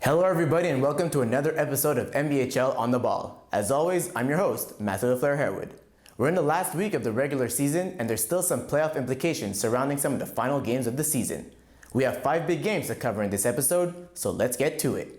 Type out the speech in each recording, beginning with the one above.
Hello everybody and welcome to another episode of MBHL On The Ball. As always, I'm your host, Matthew LaFleur Harewood. We're in the last week of the regular season and there's still some playoff implications surrounding some of the final games of the season. We have 5 big games to cover in this episode, so let's get to it.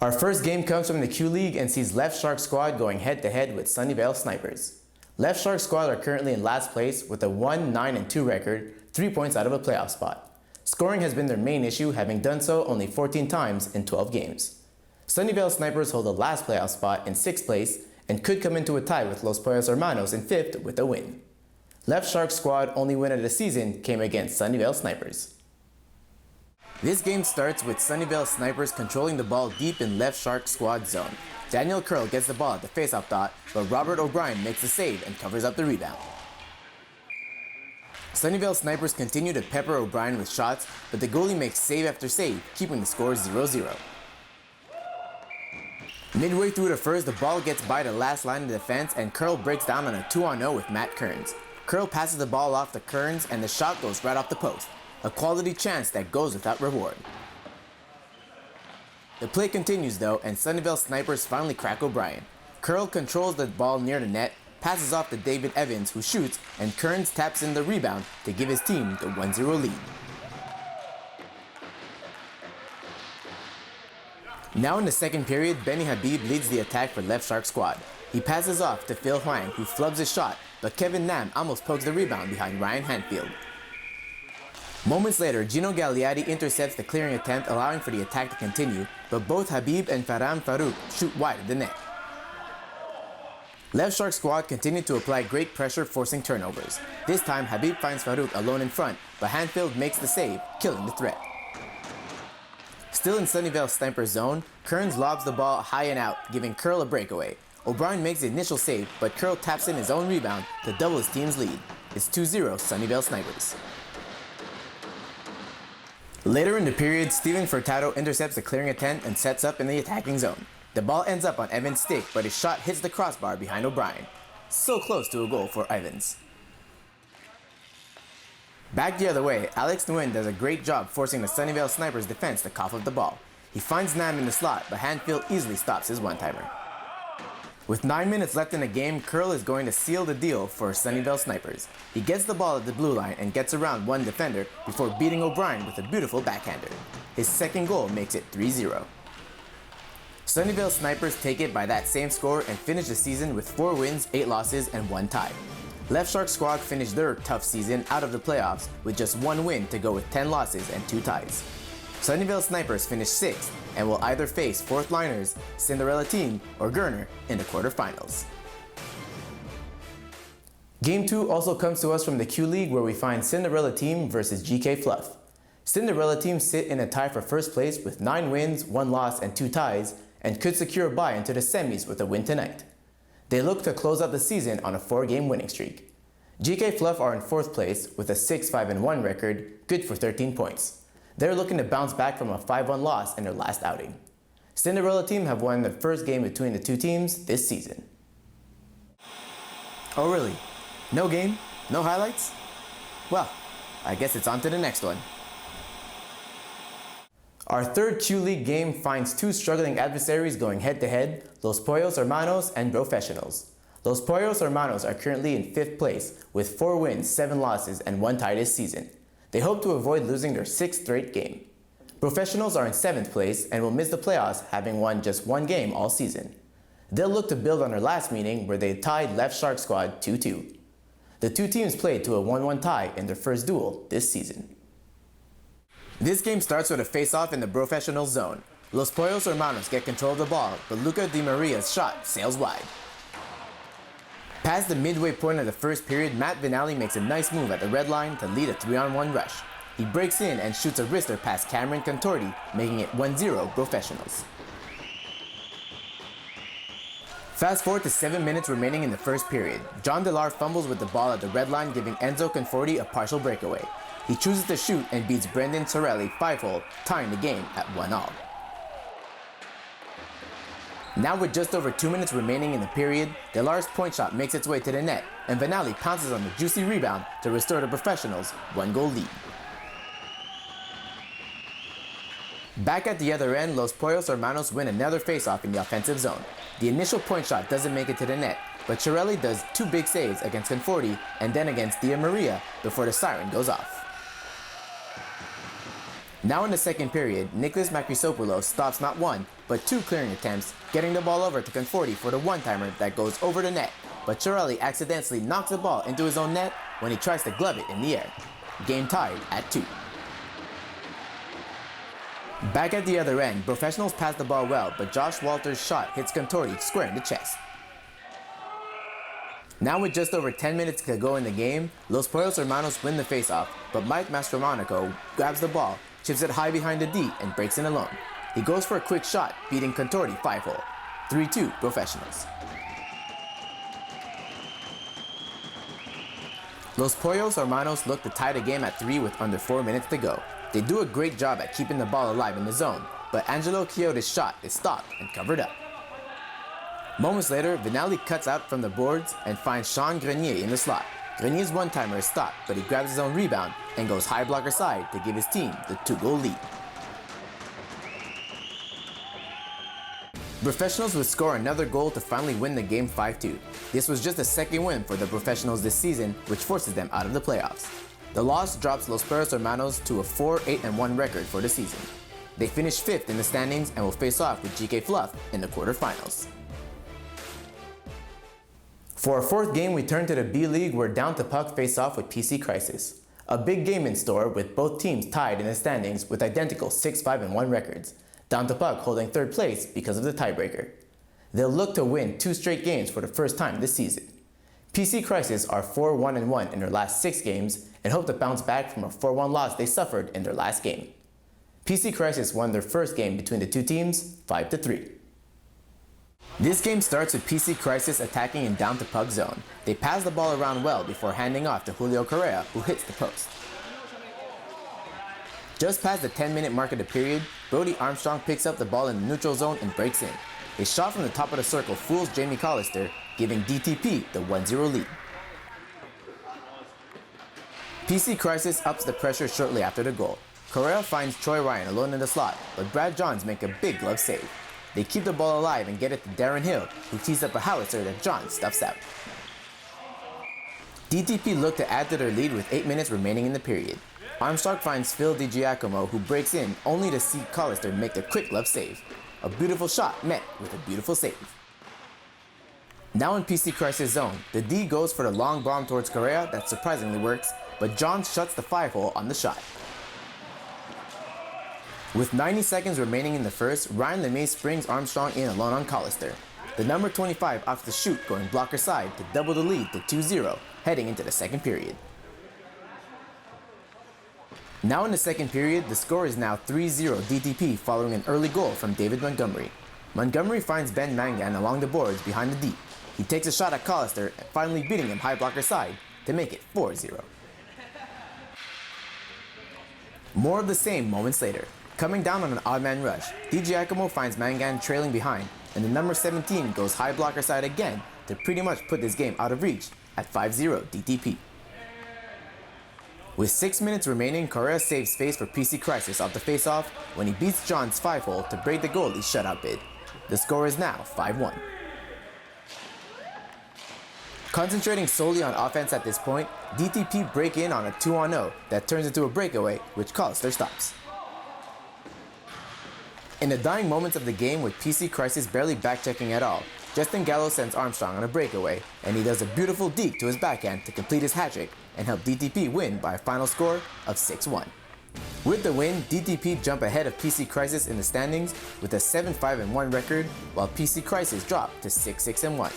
Our first game comes from the Q League and sees Left Shark Squad going head-to-head with Sunnyvale Snipers. Left Shark Squad are currently in last place with a 1-9-2 record, 3 points out of a playoff spot. Scoring has been their main issue, having done so only 14 times in 12 games. Sunnyvale Snipers hold the last playoff spot in 6th place and could come into a tie with Los Pollos Hermanos in 5th with a win. Left Shark Squad only win of the season came against Sunnyvale Snipers. This game starts with Sunnyvale Snipers controlling the ball deep in Left Shark Squad zone. Daniel Curl gets the ball at the faceoff dot, but Robert O'Brien makes the save and covers up the rebound. Sunnyvale Snipers continue to pepper O'Brien with shots, but the goalie makes save after save, keeping the score 0-0. Midway through the first, the ball gets by the last line of defense and Curl breaks down on a 2-on-0 with Matt Kearns. Curl passes the ball off to Kearns and the shot goes right off the post. A quality chance that goes without reward. The play continues though, and Sunnyvale Snipers finally crack O'Brien. Curl controls the ball near the net, passes off to David Evans who shoots, and Kearns taps in the rebound to give his team the 1-0 lead. Now in the second period, Benny Habib leads the attack for Left Shark Squad. He passes off to Phil Huang who flubs his shot, but Kevin Nam almost pokes the rebound behind Ryan Hanfield. Moments later, Gino Gagliardi intercepts the clearing attempt, allowing for the attack to continue, but both Habib and Farhan Farouk shoot wide of the net. Left Shark Squad continued to apply great pressure, forcing turnovers. This time, Habib finds Farouk alone in front, but Hanfield makes the save, killing the threat. Still in Sunnyvale Sniper zone, Kearns lobs the ball high and out, giving Curl a breakaway. O'Brien makes the initial save, but Curl taps in his own rebound to double his team's lead. It's 2-0 Sunnyvale Snipers. Later in the period, Steven Furtado intercepts the clearing attempt and sets up in the attacking zone. The ball ends up on Evans' stick, but his shot hits the crossbar behind O'Brien. So close to a goal for Evans. Back the other way, Alex Nguyen does a great job forcing the Sunnyvale Snipers defense to cough up the ball. He finds Nam in the slot, but Hanfield easily stops his one-timer. With 9 minutes left in the game, Curl is going to seal the deal for Sunnyvale Snipers. He gets the ball at the blue line and gets around one defender before beating O'Brien with a beautiful backhander. His second goal makes it 3-0. Sunnyvale Snipers take it by that same score and finish the season with 4 wins, 8 losses, and 1 tie. Left Shark Squad finished their tough season out of the playoffs with just 1 win to go with 10 losses and 2 ties. Sunnyvale Snipers finished 6th and will either face 4th liners, Cinderella Team, or GRNR in the quarterfinals. Game 2 also comes to us from the Q League where we find Cinderella Team versus GK Fluff. Cinderella Team sit in a tie for first place with 9 wins, 1 loss, and 2 ties, and could secure a bye into the semis with a win tonight. They look to close out the season on a 4-game winning streak. GK Fluff are in 4th place with a 6-5-1 record, good for 13 points. They're looking to bounce back from a 5-1 loss in their last outing. Cinderella Team have won the first game between the two teams this season. Oh really? No game? No highlights? Well, I guess it's on to the next one. Our third Q League game finds 2 struggling adversaries going head-to-head, Los Pollos Hermanos and Brofessionals. Los Pollos Hermanos are currently in 5th place with 4 wins, 7 losses, and 1 tie this season. They hope to avoid losing their 6th straight game. Brofessionals are in 7th place and will miss the playoffs, having won just 1 game all season. They'll look to build on their last meeting where they tied Left Shark Squad 2-2. The 2 teams played to a 1-1 tie in their first duel this season. This game starts with a face-off in the Brofessionals zone. Los Pollos Hermanos get control of the ball, but Luca Di Maria's shot sails wide. Past the midway point of the first period, Matt Vinali makes a nice move at the red line to lead a 3-on-1 rush. He breaks in and shoots a wrister past Cameron Contorti, making it 1-0 Brofessionals. Fast forward to 7 minutes remaining in the first period. John Delar fumbles with the ball at the red line, giving Enzo Conforti a partial breakaway. He chooses to shoot and beats Brendan Sorelli 5-hole, tying the game at 1-1. Now with just over 2 minutes remaining in the period, Delar's point shot makes its way to the net, and Vinali pounces on the juicy rebound to restore the Brofessionals' 1-goal lead. Back at the other end, Los Pollos Hermanos win another faceoff in the offensive zone. The initial point shot doesn't make it to the net, but Chirelli does 2 big saves against Conforti and then against Dia Maria before the siren goes off. Now in the second period, Nicholas Makrisopoulos stops not 1, but 2 clearing attempts, getting the ball over to Conforti for the one-timer that goes over the net, but Chirelli accidentally knocks the ball into his own net when he tries to glove it in the air. Game tied at 2. Back at the other end, Brofessionals pass the ball well, but Josh Walter's shot hits Contorti square in the chest. Now with just over 10 minutes to go in the game, Los Pollos Hermanos win the faceoff, but Mike Mastromonaco grabs the ball, chips it high behind the D, and breaks in alone. He goes for a quick shot, beating Contorti 5-hole. 3-2 Brofessionals. Los Pollos Hermanos look to tie the game at 3 with under 4 minutes to go. They do a great job at keeping the ball alive in the zone, but Angelo Quixote's shot is stopped and covered up. Moments later, Vinali cuts out from the boards and finds Sean Grenier in the slot. Grenier's one-timer is stopped, but he grabs his own rebound and goes high blocker side to give his team the 2-goal lead. Brofessionals would score another goal to finally win the game 5-2. This was just the second win for the Brofessionals this season, which forces them out of the playoffs. The loss drops Los Pollos Hermanos to a 4-8-1 record for the season. They finished 5th in the standings and will face off with GK Fluff in the quarterfinals. For our 4th game, we turn to the B-League where Down to Puck face off with PC Crisis. A big game in store with both teams tied in the standings with identical 6-5-1 records. Down to Puck holding 3rd place because of the tiebreaker. They'll look to win 2 straight games for the first time this season. PC Crisis are 4-1-1 in their last 6 games and hope to bounce back from a 4-1 loss they suffered in their last game. PC Crisis won their first game between the two teams 5-3. This game starts with PC Crisis attacking in Down to Puck zone. They pass the ball around well before handing off to Julio Correa, who hits the post. Just past the 10-minute mark of the period, Brody Armstrong picks up the ball in the neutral zone and breaks in. A shot from the top of the circle fools Jamie Collister, giving DTP the 1-0 lead. PC Crisis ups the pressure shortly after the goal. Correa finds Troy Ryan alone in the slot, but Brad Johns make a big glove save. They keep the ball alive and get it to Darren Hill, who tees up a howitzer that Johns stuffs out. DTP look to add to their lead with 8 minutes remaining in the period. Armstrong finds Phil DiGiacomo, who breaks in only to see Collister make the quick glove save. A beautiful shot met with a beautiful save. Now in PC Crisis zone, the D goes for the long bomb towards Correa that surprisingly works, but Johns shuts the 5-hole on the shot. With 90 seconds remaining in the first, Ryan LeMay springs Armstrong in alone on Collister. The number 25 opts to shoot going blocker side to double the lead to 2-0, heading into the second period. Now in the second period, the score is now 3-0 DTP following an early goal from David Montgomery. Montgomery finds Ben Mangan along the boards behind the D. He takes a shot at Collister, finally beating him high blocker side to make it 4-0. More of the same moments later. Coming down on an odd man rush, DiGiacomo finds Mangan trailing behind, and the number 17 goes high blocker side again to pretty much put this game out of reach at 5-0 DTP. With 6 minutes remaining, Correa saves face for PC Crisis off the faceoff when he beats John's 5-hole to break the goalie's shutout bid. The score is now 5-1. Concentrating solely on offense at this point, DTP break in on a 2-on-0 that turns into a breakaway, which Collister stops. In the dying moments of the game with PC Crisis barely back-checking at all, Justin Gallo sends Armstrong on a breakaway, and he does a beautiful deke to his backhand to complete his hat-trick and help DTP win by a final score of 6-1. With the win, DTP jump ahead of PC Crisis in the standings with a 7-5-1 record, while PC Crisis drop to 6-6-1.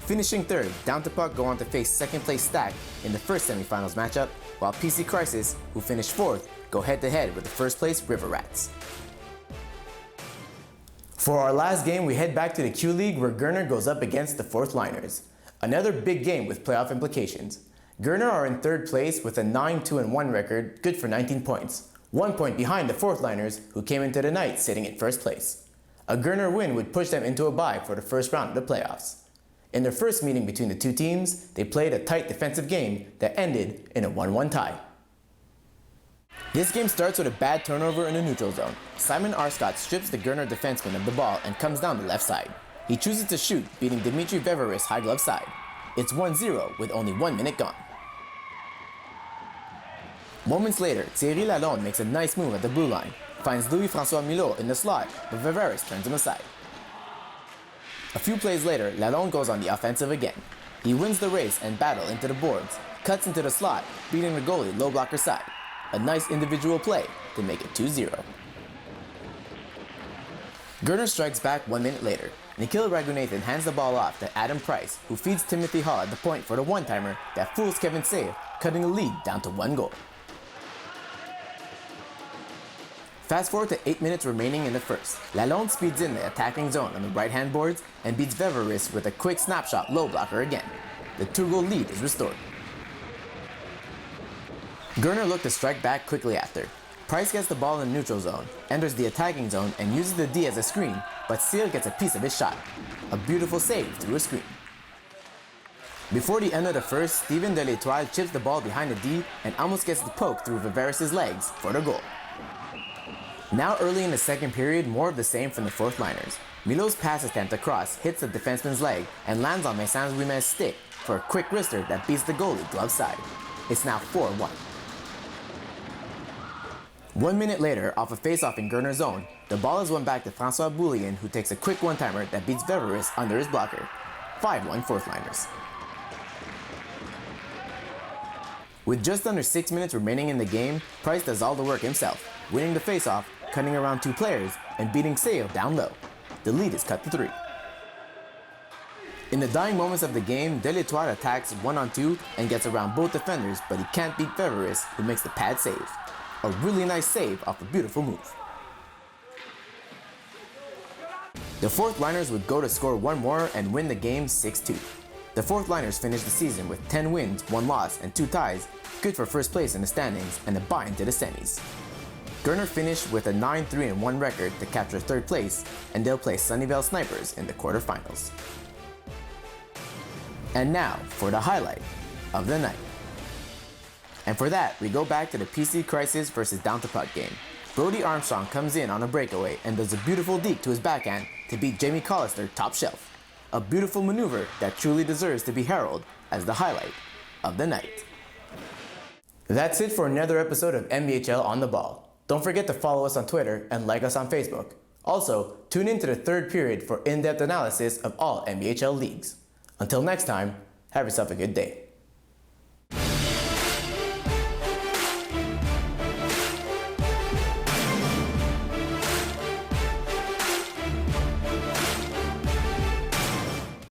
Finishing third, Down to Puck go on to face second-place Stack in the first semifinals matchup, while PC Crisis, who finished fourth, go head-to-head with the first-place River Rats. For our last game, we head back to the Q League where GRNR goes up against the Fourth Liners. Another big game with playoff implications. GRNR are in third place with a 9-2-1 record, good for 19 points. 1 point behind the Fourth Liners, who came into the night sitting in first place. A GRNR win would push them into a bye for the first round of the playoffs. In their first meeting between the two teams, they played a tight defensive game that ended in a 1-1 tie. This game starts with a bad turnover in the neutral zone. Simon Arscott strips the GRNR defenseman of the ball and comes down the left side. He chooses to shoot, beating Dimitri Veveris' high glove side. It's 1-0 with only 1 minute gone. Moments later, Thierry Lalonde makes a nice move at the blue line, finds Louis-François Milot in the slot, but Veveris turns him aside. A few plays later, Lalonde goes on the offensive again. He wins the race and battle into the boards, cuts into the slot, beating the goalie low blocker side. A nice individual play to make it 2-0. GRNR strikes back 1 minute later. Nikhil Raghunathan hands the ball off to Adam Price, who feeds Timothy Hall at the point for the one-timer that fools Kevin Save, cutting the lead down to 1 goal. Fast forward to 8 minutes remaining in the first. Lalonde speeds in the attacking zone on the right-hand boards and beats Veveris with a quick snapshot low blocker again. The 2-goal lead is restored. GRNR looked to strike back quickly after. Price gets the ball in the neutral zone, enters the attacking zone and uses the D as a screen, but Seal gets a piece of his shot. A beautiful save through a screen. Before the end of the first, Steven Delétoile chips the ball behind the D and almost gets the poke through Veveris' legs for the goal. Now early in the second period, more of the same from the fourth liners. Milot's pass attempt across hits the defenseman's leg and lands on Vincent Ouimet's stick for a quick wrister that beats the goalie glove side. It's now 4-1. 1 minute later, off a face-off in GRNR zone, the ball is won back to Francois Boulian, who takes a quick one-timer that beats Veveris under his blocker. 5-1 fourth liners. With just under 6 minutes remaining in the game, Price does all the work himself, winning the face-off, cutting around 2 players, and beating Sale down low. The lead is cut to 3. In the dying moments of the game, Delétoile attacks 1-on-2 and gets around both defenders, but he can't beat Veveris, who makes the pad save. A really nice save off a beautiful move. The fourth liners would go to score 1 more and win the game 6-2. The fourth liners finished the season with 10 wins, 1 loss, and 2 ties, good for first place in the standings and a bye into the semis. GRNR finished with a 9-3-1 record to capture 3rd place, and they'll play Sunnyvale Snipers in the quarterfinals. And now for the highlight of the night. And for that, we go back to the PC Crisis versus Down to Puck game. Brody Armstrong comes in on a breakaway and does a beautiful deke to his backhand to beat Jamie Collister top shelf. A beautiful maneuver that truly deserves to be heralded as the highlight of the night. That's it for another episode of MBHL On The Ball. Don't forget to follow us on Twitter and like us on Facebook. Also, tune in to the 3rd period for in-depth analysis of all MBHL leagues. Until next time, have yourself a good day.